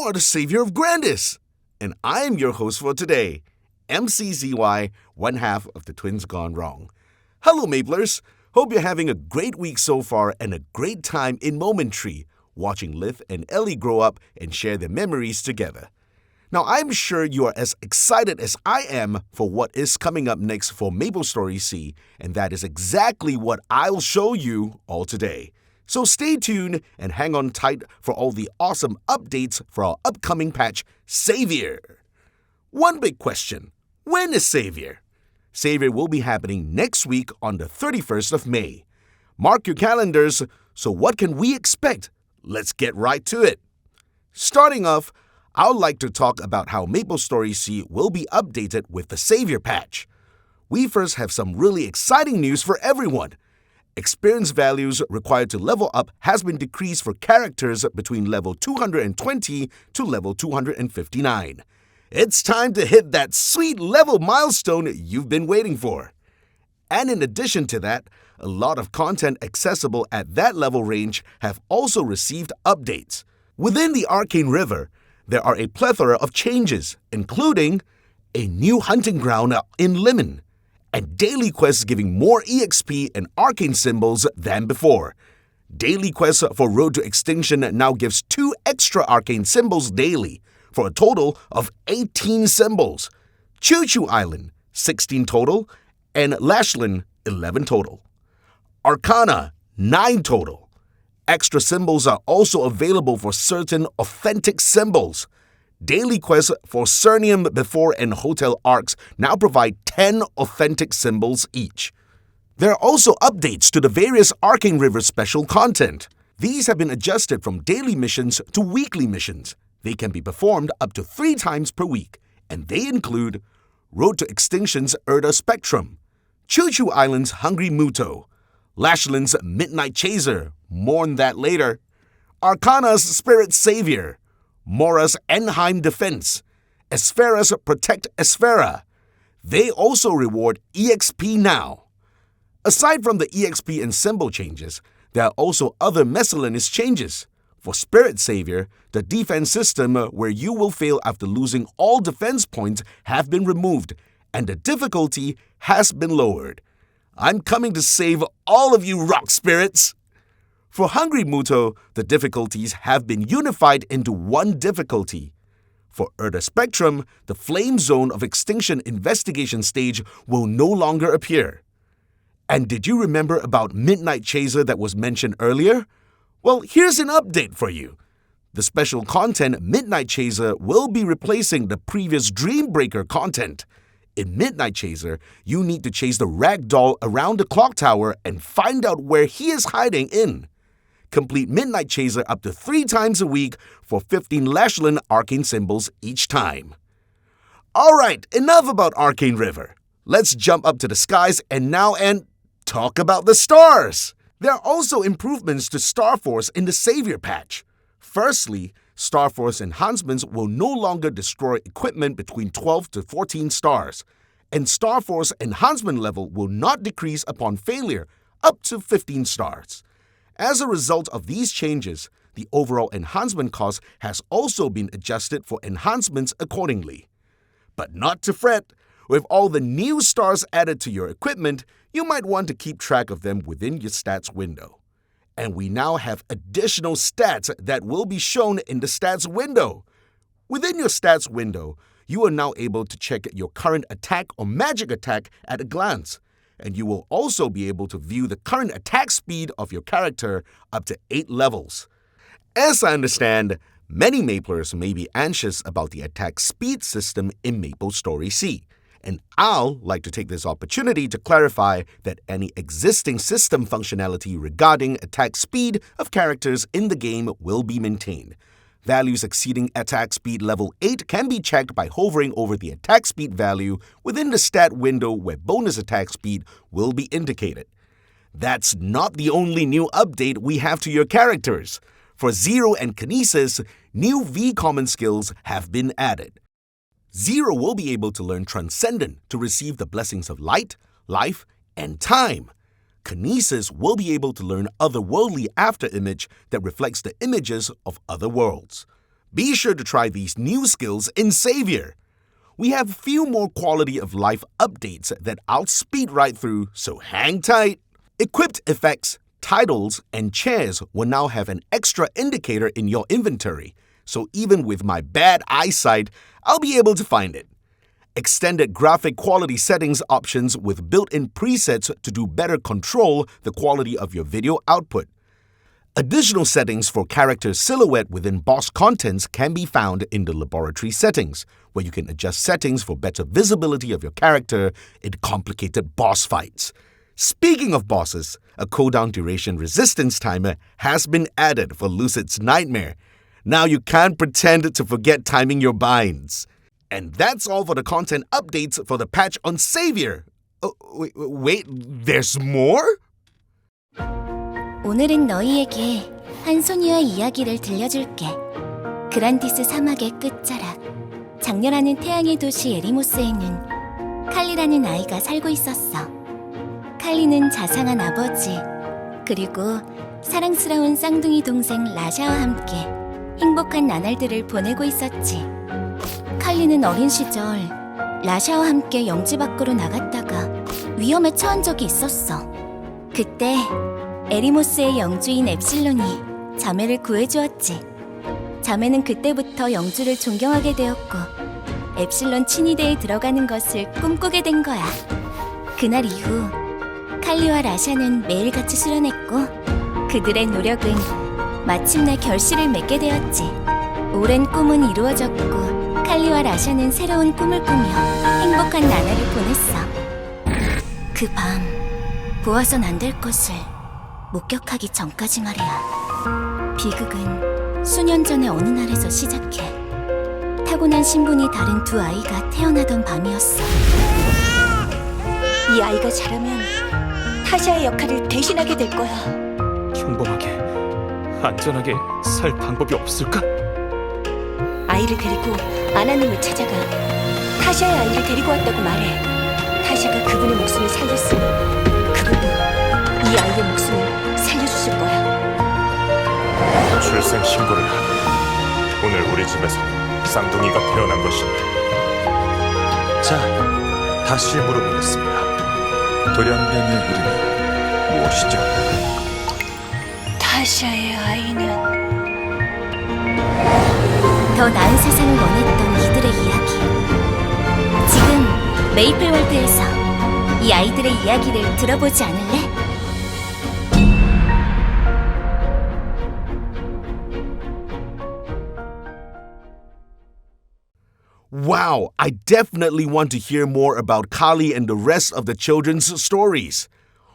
are the savior of Grandis. And I am your host for today, MCZY, one half of the Twins Gone Wrong. Hello, Maplers. Hope you're having a great week so far and a great time in Momenttree, watching Liv and Ellie grow up and share their memories together. Now, I'm sure you are as excited as I am for what is coming up next for MapleStory C, and that is exactly what I'll show you all today. So stay tuned and hang on tight for all the awesome updates for our upcoming patch, Savior. One big question, when is Savior? Savior will be happening next week on the 31st of May. Mark your calendars, so what can we expect? Let's get right to it. Starting off, I would like to talk about how MapleStory C will be updated with the Savior patch. We first have some really exciting news for everyone. Experience values required to level up has been decreased for characters between level 220 to level 259. It's time to hit that sweet level milestone you've been waiting for. And in addition to that, a lot of content accessible at that level range have also received updates. Within the Arcane River, there are a plethora of changes, including a new hunting ground in Limon, and daily quests giving more EXP and arcane symbols than before. Daily quests for Road to Extinction now gives 2 extra arcane symbols daily, for a total of 18 symbols. Choo Choo Island, 16 total, and Lashland, 11 total. Arcana, 9 total. Extra symbols are also available for certain authentic symbols. Daily quests for Cernium Before and Hotel Arcs now provide 10 authentic symbols each. There are also updates to the various Arcane River special content. These have been adjusted from daily missions to weekly missions. They can be performed up to 3 times per week, and they include Road to Extinction's Erda Spectrum, Choo Choo Island's Hungry Muto, Lashland's Midnight Chaser, more on that later, Arcana's Spirit Savior, Mora's Enheim Defense, Esfera's Protect Esfera. They also reward EXP now. Aside from the EXP and symbol changes, there are also other miscellaneous changes. For Spirit Savior, the defense system where you will fail after losing all defense points have been removed, and the difficulty has been lowered. I'm coming to save all of you rock spirits! For Hungry Muto, the difficulties have been unified into one difficulty. For Erda Spectrum, the Flame Zone of Extinction investigation stage will no longer appear. And did you remember about Midnight Chaser that was mentioned earlier? Well, here's an update for you. The special content Midnight Chaser will be replacing the previous Dreambreaker content. In Midnight Chaser, you need to chase the ragdoll around the clock tower and find out where he is hiding in. Complete Midnight Chaser up to 3 times a week for 15 Lashland arcane symbols each time. Alright, enough about Arcane River. Let's jump up to the skies and talk about the stars. There are also improvements to Starforce in the Savior patch. Firstly, Starforce enhancements will no longer destroy equipment between 12 to 14 stars, and Starforce enhancement level will not decrease upon failure up to 15 stars. As a result of these changes, the overall enhancement cost has also been adjusted for enhancements accordingly. But not to fret, with all the new stars added to your equipment, you might want to keep track of them within your stats window. And we now have additional stats that will be shown in the stats window. Within your stats window, you are now able to check your current attack or magic attack at a glance. And you will also be able to view the current attack speed of your character up to 8 levels. As I understand, many Maplers may be anxious about the attack speed system in MapleStory C, and I'll like to take this opportunity to clarify that any existing system functionality regarding attack speed of characters in the game will be maintained. Values exceeding attack speed level 8 can be checked by hovering over the attack speed value within the stat window where bonus attack speed will be indicated. That's not the only new update we have to your characters. For Zero and Kinesis, new V-Common skills have been added. Zero will be able to learn Transcendent to receive the blessings of light, life, and time. Kinesis will be able to learn Otherworldly Afterimage that reflects the images of other worlds. Be sure to try these new skills in Savior. We have a few more quality of life updates that I'll speed right through, so hang tight. Equipped effects, titles, and chairs will now have an extra indicator in your inventory, so even with my bad eyesight, I'll be able to find it. Extended graphic quality settings options with built-in presets to do better control the quality of your video output. Additional settings for character silhouette within boss contents can be found in the laboratory settings, where you can adjust settings for better visibility of your character in complicated boss fights. Speaking of bosses, a cooldown duration resistance timer has been added for Lucid's Nightmare. Now you can't pretend to forget timing your binds. And that's all for the content updates for the patch on Savior. Wait, there's more? 오늘은 너희에게 한 소녀의 이야기를 들려줄게. 그란디스 사막의 끝자락, 장렬하는 태양의 도시 에리모스에는 칼리라는 아이가 살고 있었어. 칼리는 자상한 아버지, 그리고 사랑스러운 쌍둥이 동생 라샤와 함께 행복한 나날들을 보내고 있었지. 칼리는 어린 시절 라샤와 함께 영지 밖으로 나갔다가 위험에 처한 적이 있었어. 그때 에리모스의 영주인 엡실론이 자매를 구해주었지. 자매는 그때부터 영주를 존경하게 되었고 엡실론 친위대에 들어가는 것을 꿈꾸게 된 거야. 그날 이후 칼리와 라샤는 매일같이 수련했고 그들의 노력은 마침내 결실을 맺게 되었지. 오랜 꿈은 이루어졌고 칼리와 라샤는 새로운 꿈을 꾸며 행복한 나날을 보냈어. 그 밤 보아선 안 될 것을 목격하기 전까지 말이야. 비극은 수년 전의 어느 날에서 시작해. 타고난 신분이 다른 두 아이가 태어나던 밤이었어. 이 아이가 자라면 타샤의 역할을 대신하게 될 거야. 평범하게, 안전하게 살 방법이 없을까? 아이를 데리고 아나님을 찾아가. 타샤의 아이를 데리고 왔다고 말해. 타샤가 그분의 목숨을 살렸으니 그분도 이 아이의 목숨을 살려주실 거야. 출생 신고를 하네. 오늘 우리 집에서 쌍둥이가 태어난 것입니다. 자, 다시 물어보겠습니다. 돌연변이의 이름이 무엇이죠? 타샤의 아이는 더 나은 세상을 원했던 이들의 이야기. 지금 메이플월드에서 이 아이들의 이야기를 들어보지 않을래? Wow, I definitely want to hear more about Kali and the rest of the children's stories.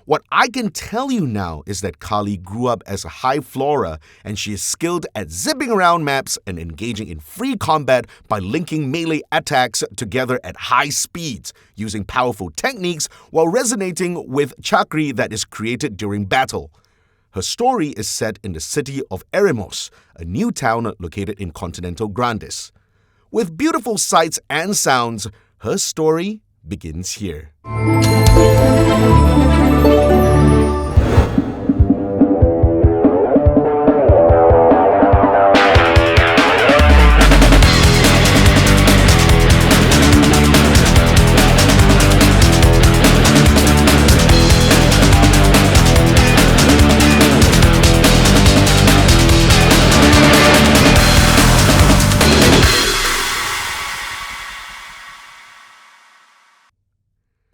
What I can tell you now is that Kali grew up as a high flora and she is skilled at zipping around maps and engaging in free combat by linking melee attacks together at high speeds, using powerful techniques while resonating with chakri that is created during battle. Her story is set in the city of Eremos, a new town located in continental Grandis. With beautiful sights and sounds, her story begins here.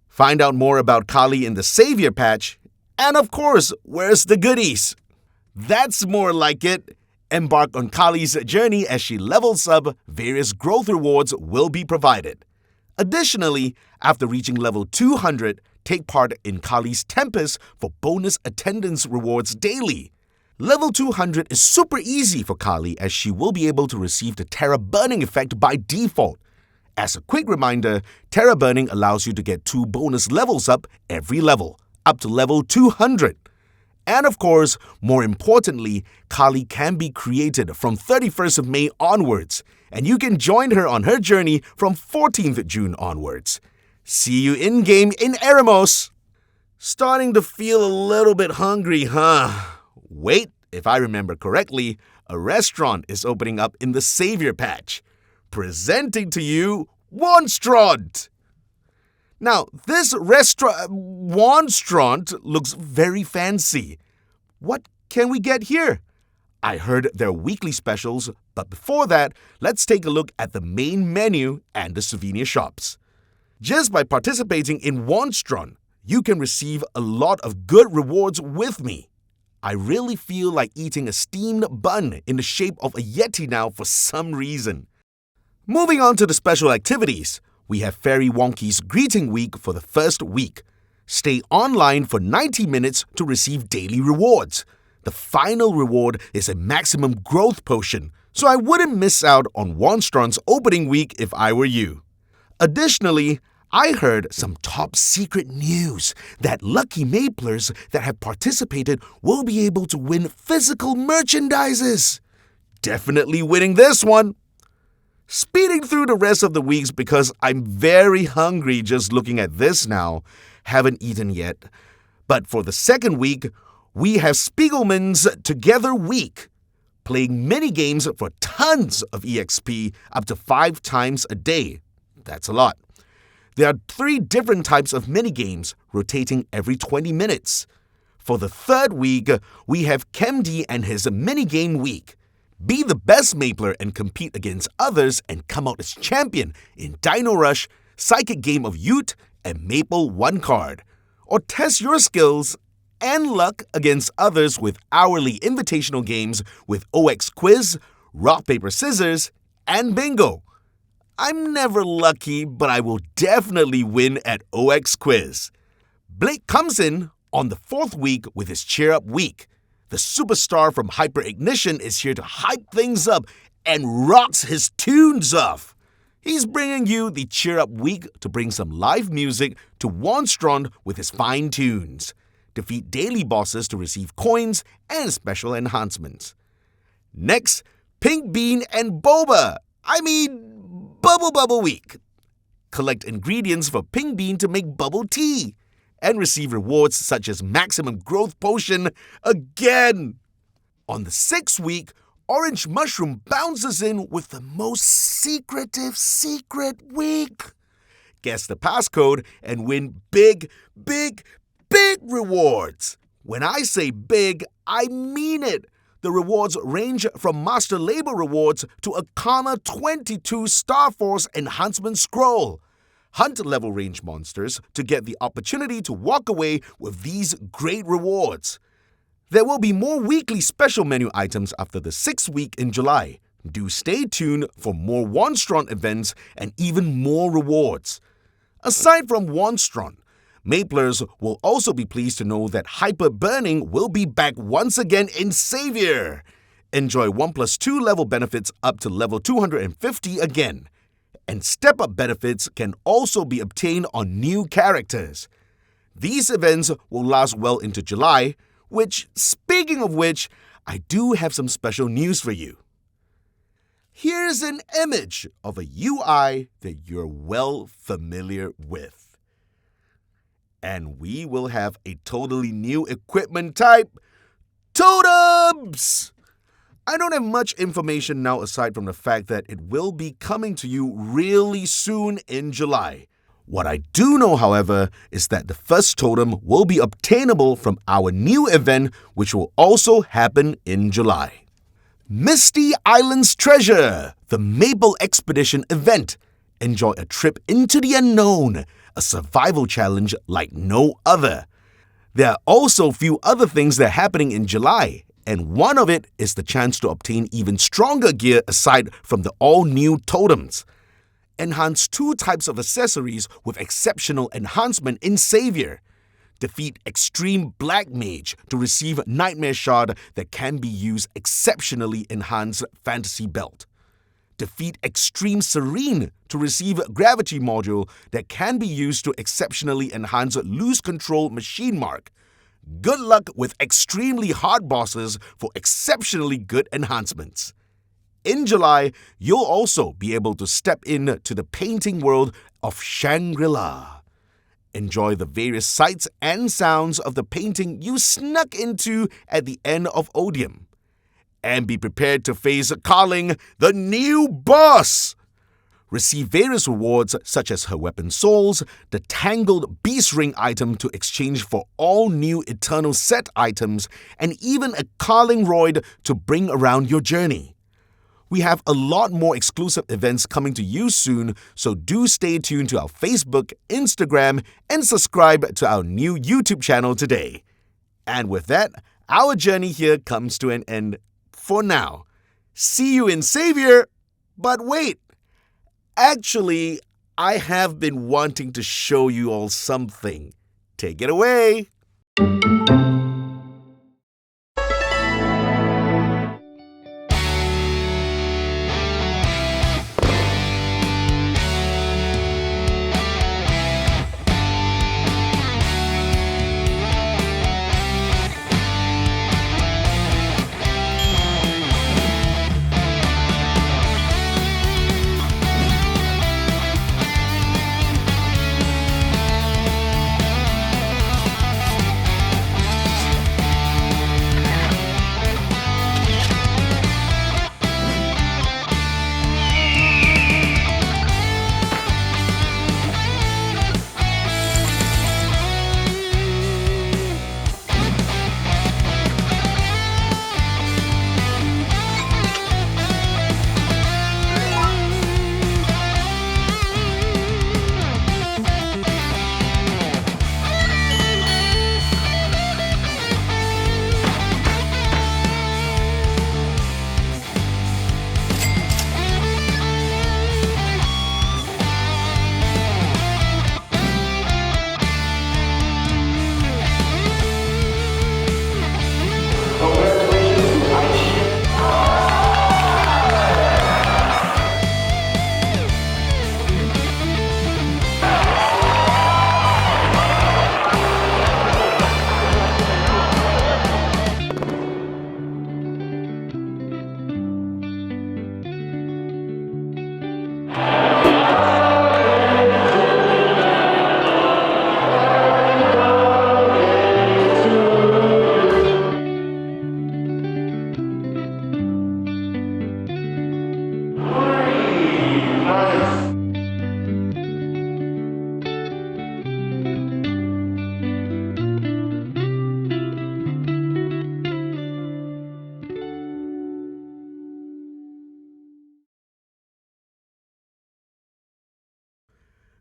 Find out more about Kali in the Savior patch. And of course, where's the goodies? That's more like it. Embark on Kali's journey as she levels up, various growth rewards will be provided. Additionally, after reaching level 200, take part in Kali's Tempest for bonus attendance rewards daily. Level 200 is super easy for Kali as she will be able to receive the Terra Burning effect by default. As a quick reminder, Terra Burning allows you to get 2 bonus levels up every level, up to level 200. And of course, more importantly, Kali can be created from 31st of May onwards, and you can join her on her journey from 14th June onwards. See you in-game in Eremos! Starting to feel a little bit hungry, huh? Wait, if I remember correctly, a restaurant is opening up in the Savior Patch. Presenting to you, Wanstrand! Now, this Wanstrand looks very fancy. What can we get here? I heard there are weekly specials, but before that, let's take a look at the main menu and the souvenir shops. Just by participating in Wanstrand, you can receive a lot of good rewards with me. I really feel like eating a steamed bun in the shape of a Yeti now for some reason. Moving on to the special activities, we have Fairy Wonky's Greeting Week for the first week. Stay online for 90 minutes to receive daily rewards. The final reward is a maximum growth potion, so I wouldn't miss out on Wanstrand's opening week if I were you. Additionally, I heard some top secret news that lucky Maplers that have participated will be able to win physical merchandises. Definitely winning this one. Speeding through the rest of the weeks because I'm very hungry just looking at this now. Haven't eaten yet. But for the second week, we have Spiegelman's Together Week, playing mini games for tons of EXP up to 5 times a day. That's a lot. There are 3 different types of mini games rotating every 20 minutes. For the third week, we have Kemdi and his minigame week. Be the best Mapler and compete against others and come out as champion in Dino Rush, Psychic Game of Ute, and Maple 1 card. Or test your skills and luck against others with hourly invitational games with OX Quiz, Rock, Paper, Scissors, and Bingo. I'm never lucky, but I will definitely win at OX Quiz. Blake comes in on the 4th week with his Cheer Up Week. The superstar from Hyper Ignition is here to hype things up and rocks his tunes off. He's bringing you the Cheer Up Week to bring some live music to Wanstrand with his fine tunes. Defeat daily bosses to receive coins and special enhancements. Next, Pink Bean and Bubble Bubble Week. Collect ingredients for Pink Bean to make bubble tea and receive rewards such as Maximum Growth Potion again. On the 6th week, Orange Mushroom bounces in with the most secretive secret week. Guess the passcode and win big rewards. When I say big, I mean it. The rewards range from Master Label rewards to a Karma 22 Star Force Enhancement Scroll. Hunt level range monsters to get the opportunity to walk away with these great rewards. There will be more weekly special menu items after the 6th week in July. Do stay tuned for more Wanstrand events and even more rewards. Aside from Wanstrand, Maplers will also be pleased to know that Hyper Burning will be back once again in Savior. Enjoy 1+2 level benefits up to level 250 again. And step-up benefits can also be obtained on new characters. These events will last well into July, which, speaking of which, I do have some special news for you. Here's an image of a UI that you're well familiar with. And we will have a totally new equipment type, Totems! I don't have much information now aside from the fact that it will be coming to you really soon in July. What I do know, however, is that the first totem will be obtainable from our new event, which will also happen in July. Misty Island's Treasure, the Maple Expedition event. Enjoy a trip into the unknown, a survival challenge like no other. There are also a few other things that are happening in July, and one of it is the chance to obtain even stronger gear aside from the all-new totems. Enhance 2 types of accessories with exceptional enhancement in Savior. Defeat Extreme Black Mage to receive Nightmare Shard that can be used exceptionally enhanced Fantasy Belt. Defeat Extreme Serene to receive Gravity Module that can be used to exceptionally enhance Loose Control Machine Mark. Good luck with extremely hard bosses for exceptionally good enhancements. In July, you'll also be able to step into the painting world of Shangri-La. Enjoy the various sights and sounds of the painting you snuck into at the end of Odium. and be prepared to face Carling, the new boss. Receive various rewards such as her weapon souls, the Tangled Beast Ring item to exchange for all new Eternal Set items, and even a Carling Roid to bring around your journey. We have a lot more exclusive events coming to you soon, so do stay tuned to our Facebook, Instagram, and subscribe to our new YouTube channel today. And with that, our journey here comes to an end for now. See you in Savior! But wait! Actually, I have been wanting to show you all something. Take it away!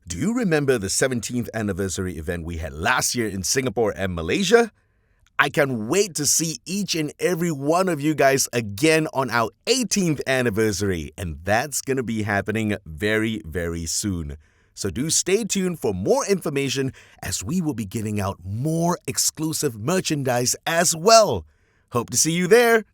Do you remember the 17th anniversary event we had last year in Singapore and Malaysia? I can't wait to see each and every one of you guys again on our 18th anniversary, and that's going to be happening very, very soon. So do stay tuned for more information as we will be giving out more exclusive merchandise as well. Hope to see you there.